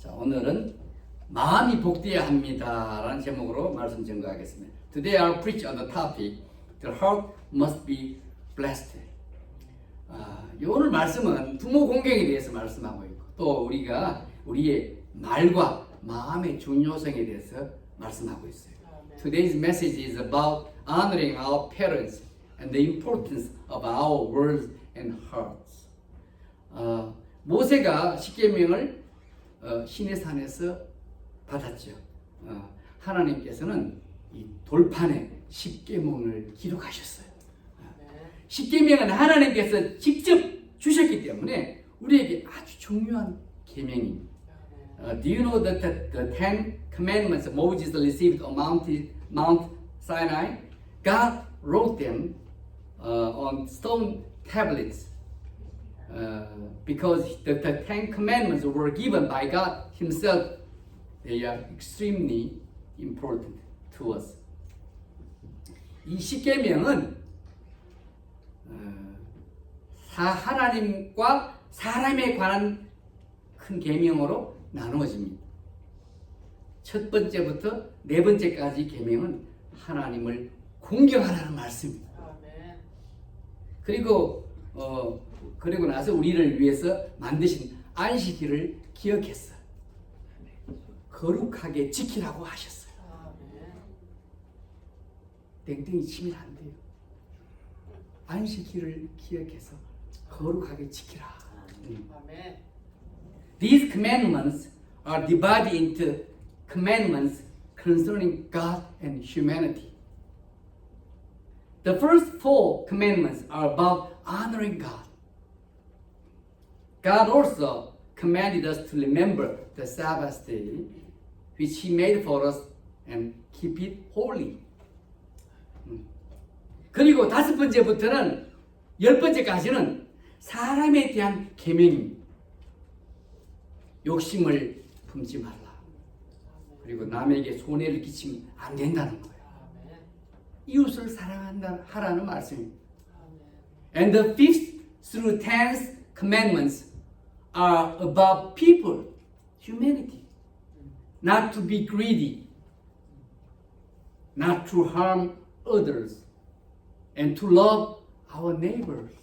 자, 오늘은 마음이 복되어야 합니다 라는 제목으로 말씀 전가하겠습니다. Today I'll preach on the topic The heart must be blessed. 오늘 말씀은 부모 공경에 대해서 말씀하고 있고 또 우리가 우리의 말과 마음의 중요성에 대해서 말씀하고 있어요. Today's message is about honoring our parents and the importance of our words and hearts. 모세가 십계명을 시내산에서 받았죠. 하나님께서는 이 돌판에 십계명을 기록하셨어요. 십계명은 하나님께서 직접 주셨기 때문에 우리에게 아주 중요한 계명입니다. Do you know that the Ten Commandments Moses received on Mount Sinai? God wrote them on stone tablets because the Ten Commandments were given by God Himself. They are extremely important to us. 이 십계명은 하나님과 사람에 관한 큰 계명으로 나누어집니다. 첫 번째부터 네 번째까지 계명은 하나님을 공경하라는 말씀입니다. 그리고 그리고 나서 우리를 위해서 만드신 안식일을 기억했어. 거룩하게 지키라고 하셨어요. 땡땡이 치면 안 돼요. 안식일을 기억해서 거룩하게 지키라. These commandments are divided into commandments concerning God and humanity. The first four commandments are about honoring God. God also commanded us to remember the Sabbath day, which He made for us, and keep it holy. 그리고 다섯 번째부터는 열 번째까지는 사람에 대한 계명입니다. 욕심을 품지 말라. 그리고 남에게 손해를 끼치면 안 된다는 거예요. 이웃을 사랑한다 하라는 말씀입니다. And the fifth through 10th commandments are about people, humanity. Not to be greedy, not to harm others, and to love our neighbors.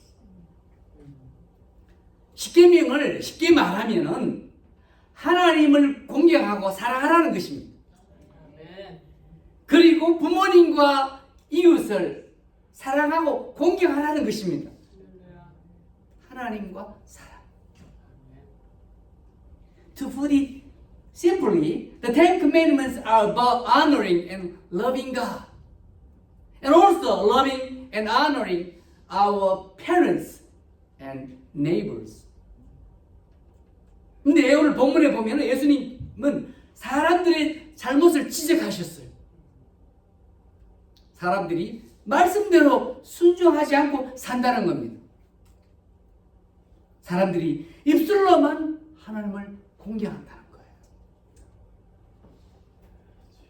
십계명을 쉽게 말하면은 하나님을 공경하고 사랑하라는 것입니다. 그리고 부모님과 이웃을 사랑하고 공경하라는 것입니다. 하나님과 사랑. To put it simply, the Ten Commandments are about honoring and loving God, and also loving and honoring our parents and neighbors. 근데 오늘 본문에 보면 예수님은 사람들의 잘못을 지적하셨어요. 사람들이 말씀대로 순종하지 않고 산다는 겁니다. 사람들이 입술로만 하나님을 공경한다는 거예요.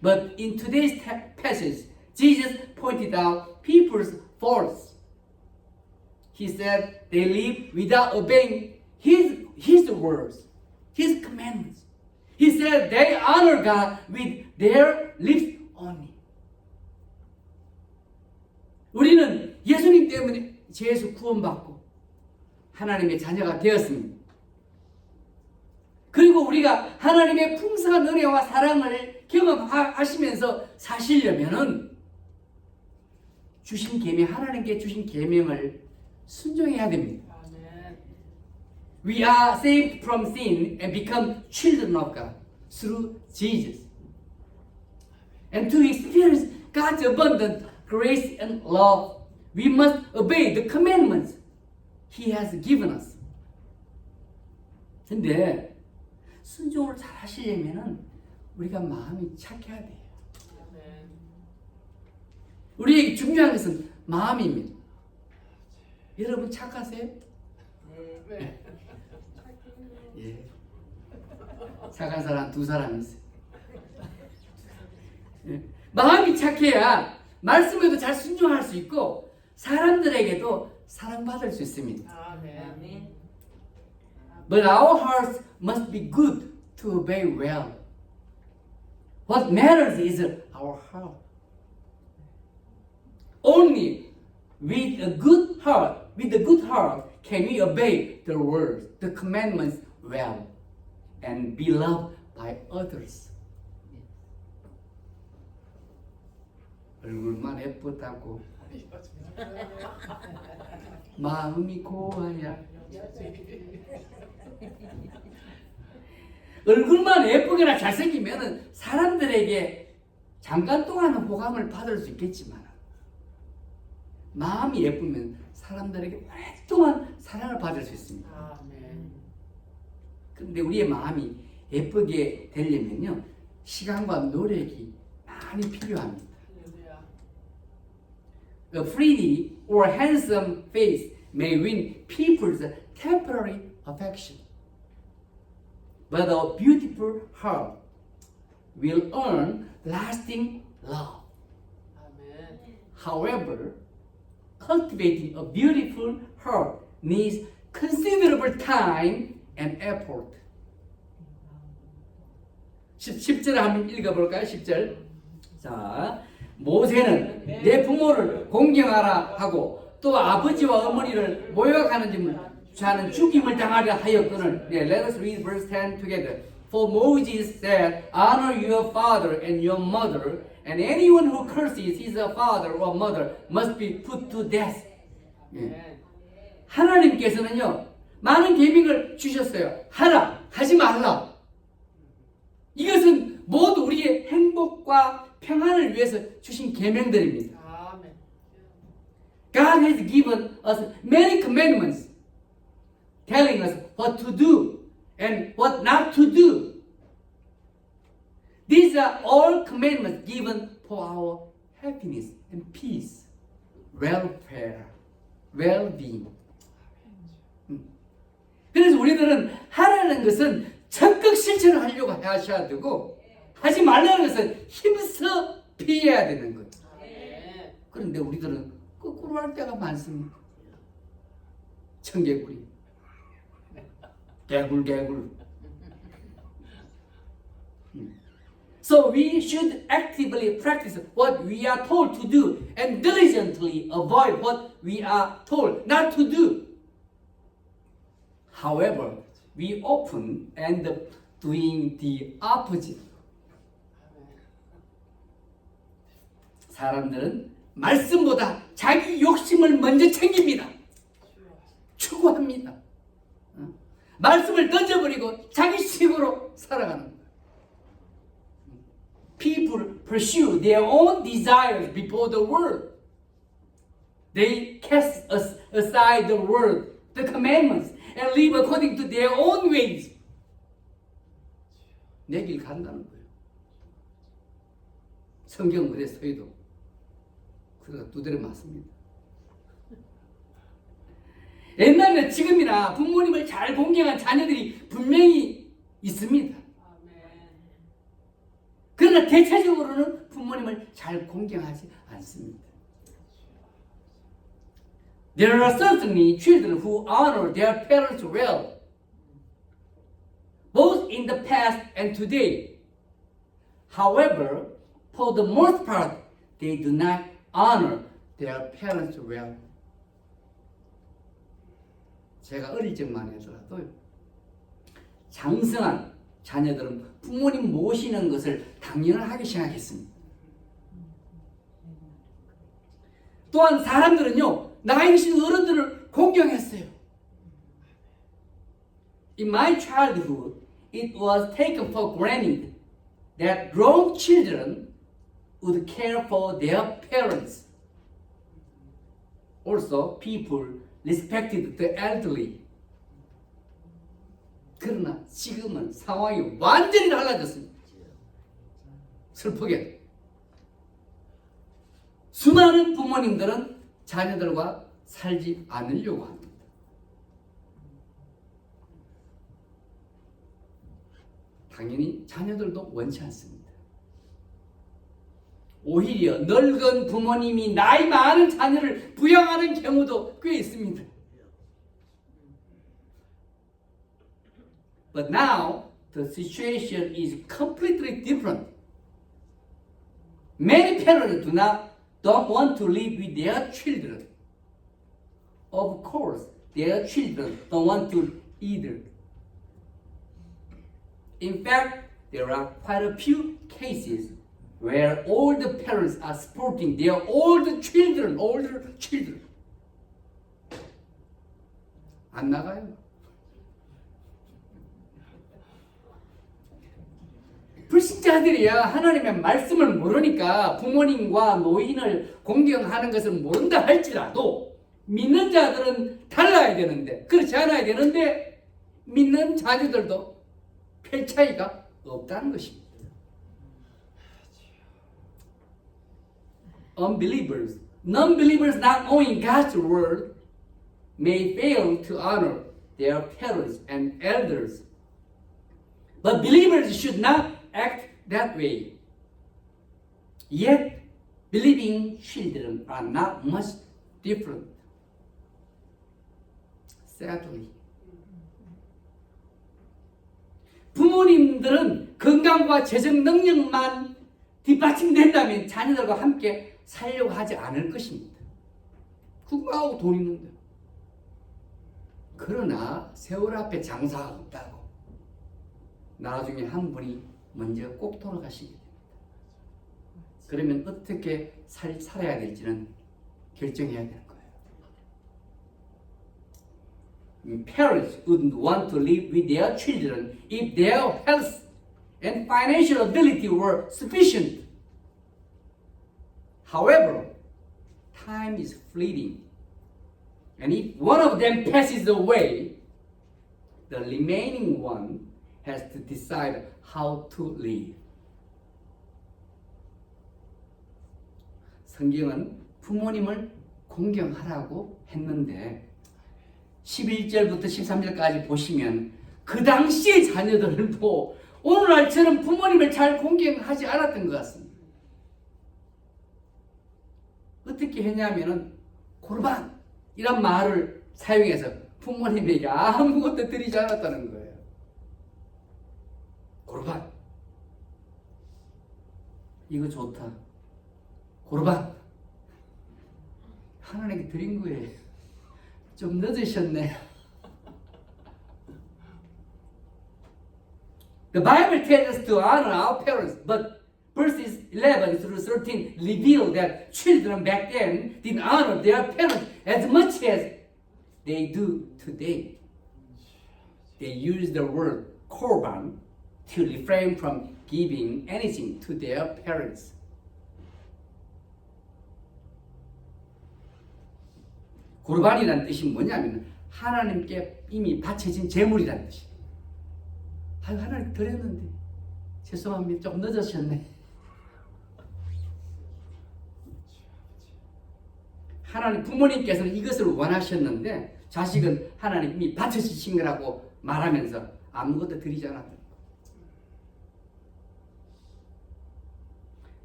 But in today's passage, Jesus pointed out people's faults. He said they live without obeying His words, His commandments. He said they honor God with their lips only. 우리는 예수님 때문에 죄에서 구원받고 하나님의 자녀가 되었습니다. 그리고 우리가 하나님의 풍성한 은혜와 사랑을 경험하시면서 사시려면은 주신 계명, 하나님께 주신 계명을 순종해야 됩니다. We are saved from sin and become children of God through Jesus. And to experience God's abundant grace and love, we must obey the commandments He has given us. 근데 순종을 잘 하시려면은 우리가 마음이 착해야 돼요. 우리에게 중요한 것은 마음입니다. 여러분 착하세요? 네. 예. 착한 사람 두 사람 있어요. 예. 마음이 착해야 말씀에도 잘 순종할 수 있고 사람들에게도 사랑받을 수 있습니다. 아멘. But our hearts must be good to obey well. What matters is our heart. Only with a good heart, can we obey the words, the commandments well, and be loved by others. 얼굴만 예쁘다고 마음이 고와야. 얼굴만 예쁘거나 잘생기면 사람들에게 잠깐 동안은 호감을 받을 수 있겠지만 마음이 예쁘면 사람들에게 오랫동안 사랑을 받을 수 있습니다. 그런데 우리의 마음이 예쁘게 되려면요, 시간과 노력이 많이 필요합니다. A pretty or handsome face may win people's temporary affection, but a beautiful heart will earn lasting love. However, cultivating a beautiful heart needs considerable time and effort. 10절 한번 읽어볼까요? 10절. 자, 모세는 내 부모를 공경하라 하고 또 아버지와 어머니를 모욕하는 자는 죽임을 당하려 하였거늘. Let us read verse 10 together. For Moses said, honor your father and your mother, and anyone who curses his father or mother must be put to death. 예. 하나님께서는요, 많은 계명을 주셨어요. 하라, 하지 말라. 이것은 모두 우리의 행복과 평안을 위해서 주신 계명들입니다. God has given us many commandments, telling us what to do and what not to do. These are all commandments given for our happiness and peace, welfare, well-being. 그래서 우리들은 하라는 것은 적극 실천을 하려고 하셔야 되고, 하지 말라는 것은 힘써 피해야 되는 거예요. 그런데 우리들은 거꾸로 할 때가 많습니다. 청개구리, 개굴. So we should actively practice what we are told to do and diligently avoid what we are told not to do. However, we often end up doing the opposite. 사람들은 말씀보다 자기 욕심을 먼저 챙깁니다. 추구합니다. 말씀을 던져버리고 자기 식으로 살아가는 거예요. People pursue their own desires before the word. They cast aside the word, the commandments, and live according to their own ways. 내 길 간다는 거예요. 성경 그래 서해도 그래가 두드려 맞습니다. 옛날이나 지금이나 부모님을 잘 공경한 자녀들이 분명히 있습니다. 그러나 대체적으로는 부모님을 잘 공경하지 않습니다. There are certainly children who honor their parents well, both in the past and today. However, for the most part, they do not honor their parents well. 제가 어릴 적만 해더라도 장성한 자녀들은 부모님 모시는 것을 당연하게 생각했습니다. 또한 사람들은요, 나이 드신 어른들을 공경했어요. In my childhood, it was taken for granted that grown children would care for their parents. Also, people respected the elderly. 그러나 지금은 상황이 완전히 달라졌습니다. 슬프게. 수많은 부모님들은 자녀들과 살지 않으려고 합니다. 당연히 자녀들도 원치 않습니다. 오히려 늙은 부모님이 나이 많은 자녀를 부양하는 경우도 꽤 있습니다. But now, the situation is completely different. Many parents don't want to live with their children. Of course, their children don't want to either. In fact, there are quite a few cases where all the parents are supporting their older children. 안 나가요. 불신자들이야 하나님의 말씀을 모르니까 부모님과 노인을 공경하는 것을 모른다 할지라도 믿는 자들은 달라야 되는데, 그렇지 않아야 되는데 믿는 자녀들도 별 차이가 없다는 것입니다. Unbelievers, non-believers not knowing God's word may fail to honor their parents and elders. But believers should not act that way. Yet, believing children are not much different. Sadly. 부모님들은 건강과 재정 능력만 뒷받침된다면 자녀들과 함께 살려고 하지 않을 것입니다. 건강하고 돈 있는데. 그러나 세월 앞에 장사가 없다고 나중에 한 분이 먼저 꼭 돌아가시게 됩니다. 그러면 어떻게 살아야 될지는 결정해야 되는 거예요. Parents wouldn't want to live with their children if their health and financial ability were sufficient. However, time is fleeting. And if one of them passes away, the remaining one has to decide how to live. 성경은 부모님을 공경하라고 했는데 11절부터 13절까지 보시면 그 당시의 자녀들도 오늘날처럼 부모님을 잘 공경하지 않았던 것 같습니다. 어떻게 했냐면은 고르반 이런 말을 사용해서 부모님에게 아무것도 드리지 않았다는 거예요. 고르반 이거 좋다. 고르반 하나님께 드린 거예요. 좀 늦으셨네. The Bible tells us to honor our parents, but verses 11 through 13 reveal that children back then didn't honor their parents as much as they do today. They use the word korban to refrain from giving anything to their parents. 고르반이라는 뜻이 뭐냐면 하나님께 이미 바쳐진 제물이라는 뜻이에요. 하나님 드렸는데 죄송합니다. 조금 늦으셨네. 하나님 부모님께서는 이것을 원하셨는데 자식은 하나님 이미 바쳐주신 거라고 말하면서 아무것도 드리지 않았다.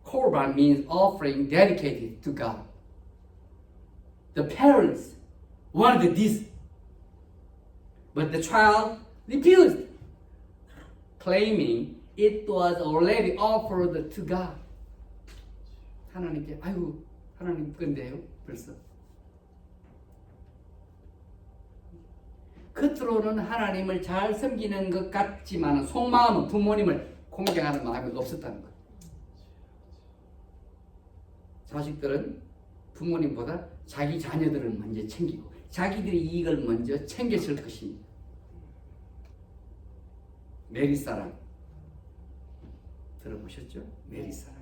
Korban means offering dedicated to God. The parents wanted this, but the child refused, claiming it was already offered to God. 하나님께 아이고 하나님 건데요 벌써. 겉으로는 하나님을 잘 섬기는 것 같지만 속마음은 부모님을 공경하는 마음이 없었다는 거예요. 자식들은 부모님보다 자기 자녀들을 먼저 챙기고 자기들의 이익을 먼저 챙겼을 것입니다. 메리사랑 들어보셨죠? 메리사랑.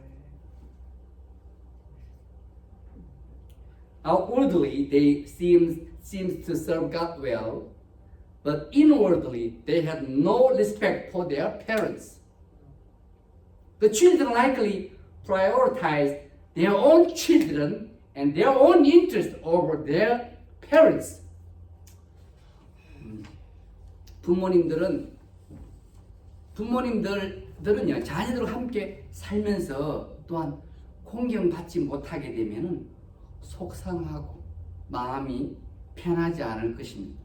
Outwardly they seems to serve God well, but inwardly they had no respect for their parents. The children likely prioritized their own children and their own interest over their parents. 부모님들은요 자녀들과 함께 살면서 또한 공경받지 못하게 되면은 속상하고 마음이 편하지 않을 것입니다.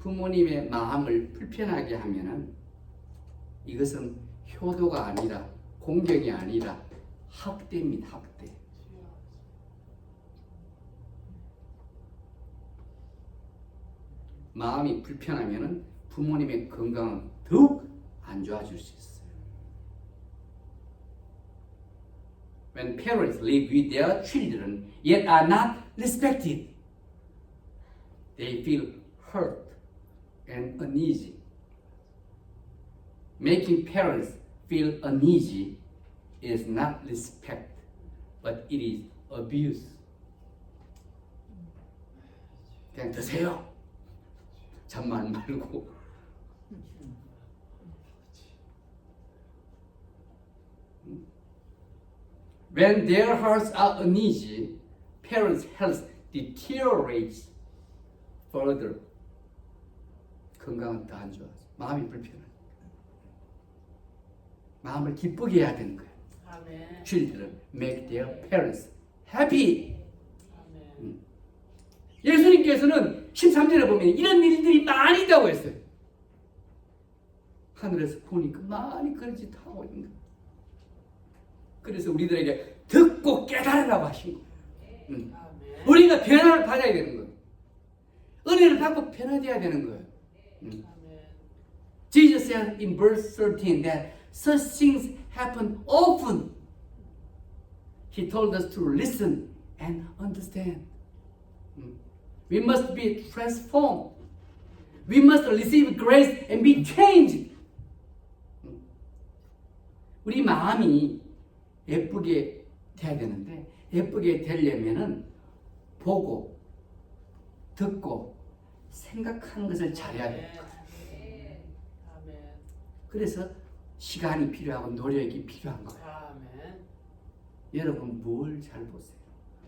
부모님의 마음을 불편하게 하면은 이것은 효도가 아니라 공경이 아니라 학대입니다. 학대. 마음이 불편하면은 부모님의 건강은 더욱 안 좋아질 수 있어요. When parents live with their children yet are not respected, they feel hurt and uneasy. Making parents feel uneasy is not respect, but it is abuse. 그냥 드세요. 잠만 말고. When their hearts are uneasy, parents' health deteriorates further. 건강은 더 안 좋아져. 마음이 불편해. 마음을 기쁘게 해야 되는 거예요. 아멘. Children make their parents happy. 아멘. 예수님께서는 13절에 보면 이런 일들이 많이 있다고 했어요. 하늘에서 보니까 많이 그런 짓 하고 있는 거예요. 그래서 우리들에게 듣고 깨달으라고 하신 거예요. 아멘. 우리가 변화를 받아야 되는 거예요. 은혜를 받고 변화되어야 되는 거예요. 아멘. Jesus said in verse 13 that such things happen often. He told us to listen and understand. We must be transformed. We must receive grace and be changed. 우리 마음이 예쁘게 돼야 되는데 예쁘게 되려면은 보고 듣고 생각하는 것을 잘해야 돼요. 아멘. 그래서 시간이 필요하고 노력이 필요한 거예요. 아멘. 여러분 뭘 잘 보세요.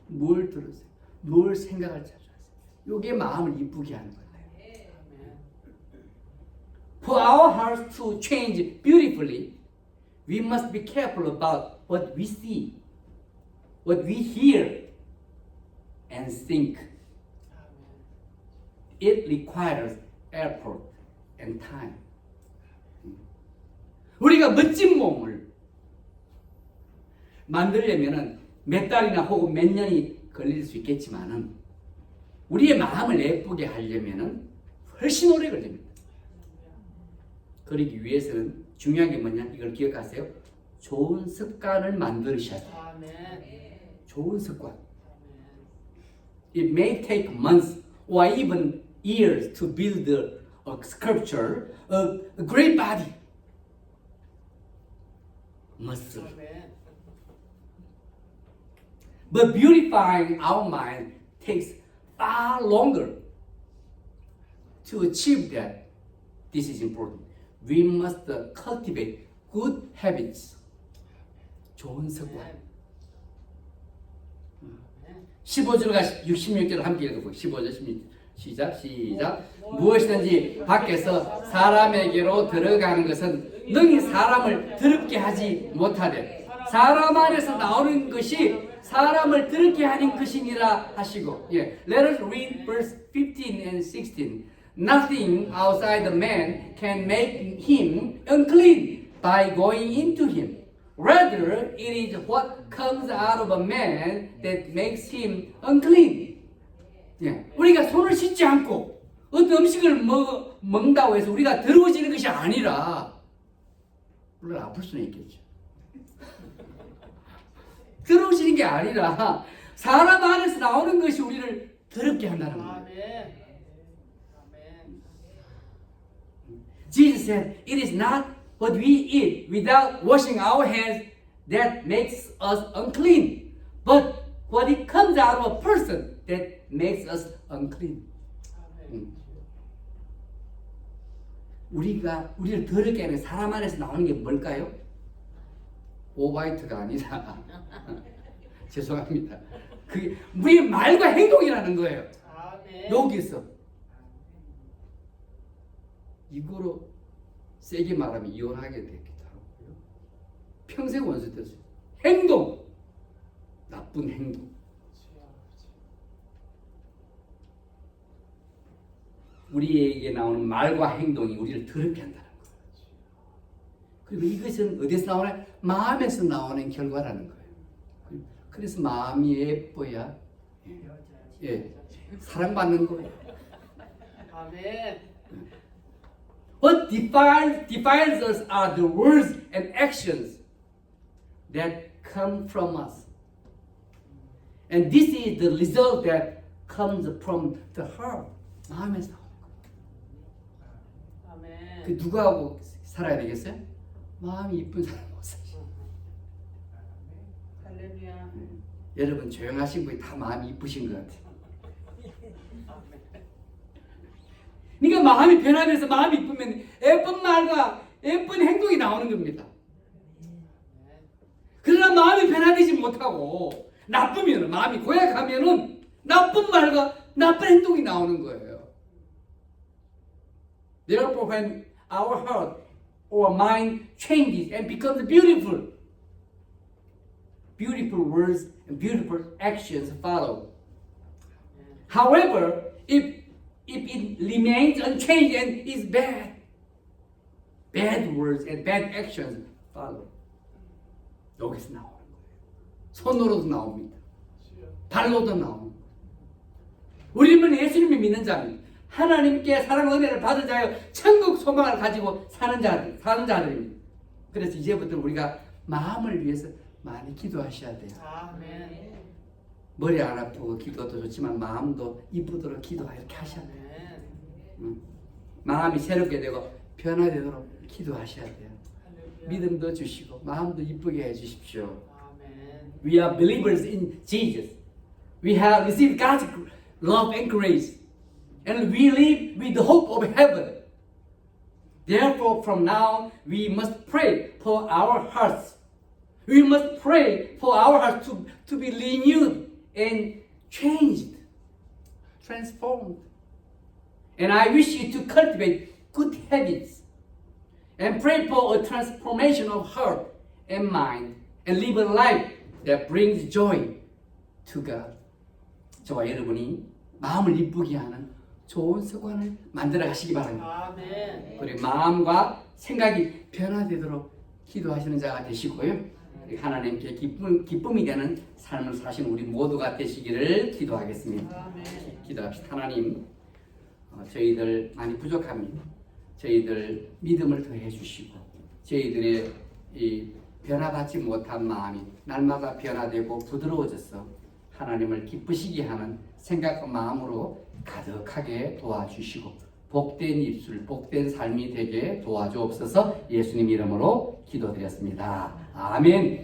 뭘 들으세요. 뭘 생각을 잘 하세요. 이게 마음을 이쁘게 하는 거예요. 아멘. For our hearts to change beautifully, we must be careful about what we see, what we hear, and think. It requires effort and time. 우리가 멋진 몸을 만들려면은 몇 달이나 혹은 몇 년이 걸릴 수 있겠지만은 우리의 마음을 예쁘게 하려면은 훨씬 오래 걸립니다. 그러기 위해서는 중요한 게 뭐냐? 이걸 기억하세요. 좋은 습관을 만드셔야 돼요. 아멘. 좋은 습관. It may take months or even years to build a sculpture, a great body. muscle. 아멘. But beautifying our mind takes far longer. To achieve that, this is important. We must cultivate good habits. 좋은 습관. 15절과 16절을 함께 읽어보고 15절 16절 시작. 무엇이든지 밖에서 사람에게로 들어가는 것은 능히 사람을 더럽게 하지 못하되 사람 안에서 나오는 것이 사람을 더럽게 하는 것이니라 하시고. Let us read verse 15 and 16. Nothing outside the man can make him unclean by going into him. Rather, it is what comes out of a man that makes him unclean. 우리가 손을 씻지 않고 어떤 음식을 먹는다고 해서 우리가 더러워지는 것이 아니라, 물론 아플 수는 있겠죠. 더러워지는 게 아니라 사람 안에서 나오는 것이 우리를 더럽게 한다는 거예요. 아멘. Jesus said, it is not what we eat without washing our hands that makes us unclean, but what it comes out of a person that makes us unclean. 우리를 더럽게 하는 사람 안에서 나오는 게 뭘까요? 오바이트가 아니라 죄송합니다. 그게 우리의 말과 행동이라는 거예요. 아멘. 여기서 이거로 세게 말하면 이혼하게 되기도 하고요. 평생 원수 됐어요. 행동, 나쁜 행동. 우리에게 나오는 말과 행동이 우리를 더럽게 한다는 거예요. 그리고 이것은 어디서 나오나? 마음에서 나오는 결과라는 거예요. 그래서 마음이 예뻐야 사랑받는 거예요. 아멘. What defines us are the words and actions that come from us. And this is the result that comes from the heart. 마음에서 나오는 거예요. 그 아멘. 누가 하고 살아야 되겠어요? 마음이 이쁜 사람 못 살죠. 할렐루야. 여러분 조용하신 분이 다 마음이 이쁘신 것 같아요. 그러니까 마음이 변하면서 마음이 이쁘면 예쁜 말과 예쁜 행동이 나오는 겁니다. 그러나 마음이 변화되지 못하고 나쁘면 마음이 고약하면은 나쁜 말과 나쁜 행동이 나오는 거예요. Therefore, when our heart or mind changes and becomes beautiful, beautiful words and beautiful actions follow. However, if it remains unchanged and is bad, bad words and bad actions follow. 여기서 나오는 거예요. 손으로도 나옵니다. 발로도 나오는 거예요. 우리는 예수님을 믿는 자는 하나님께 사랑 은혜를 받은 자여 천국 소망을 가지고 사는 자들입니다. 그래서 이제부터 우리가 마음을 위해서 많이 기도하셔야 돼요. 아멘. 머리 안 아프고 기도도 좋지만 마음도 이쁘도록 기도 이렇게 하셔야 돼요. 아멘. 마음이 새롭게 되고 변화되도록 기도하셔야 돼요. 할렐루야. 믿음도 주시고 마음도 이쁘게 해주십시오. 아멘. We are believers in Jesus. We have received God's love and grace, and we live with the hope of heaven. Therefore, from now we must pray for our hearts. We must pray for our hearts to be renewed and changed, transformed. And I wish you to cultivate good habits and pray for a transformation of heart and mind and live a life that brings joy to God. 저와 여러분이 마음을 이쁘게 하는 좋은 습관을 만들어 가시기 바랍니다. 아멘. 그리고 마음과 생각이 변화되도록 기도하시는 자가 되시고요. 하나님께 기쁨이 되는 삶을 사시는 우리 모두가 되시기를 기도하겠습니다. 아멘. 기도합시다. 하나님, 저희들 많이 부족합니다. 저희들 믿음을 더해 주시고 저희들의 이 변화받지 못한 마음이 날마다 변화되고 부드러워져서 하나님을 기쁘시게 하는 생각과 마음으로 가득하게 도와주시고 복된 입술, 복된 삶이 되게 도와주옵소서. 예수님 이름으로 기도드렸습니다. 아멘.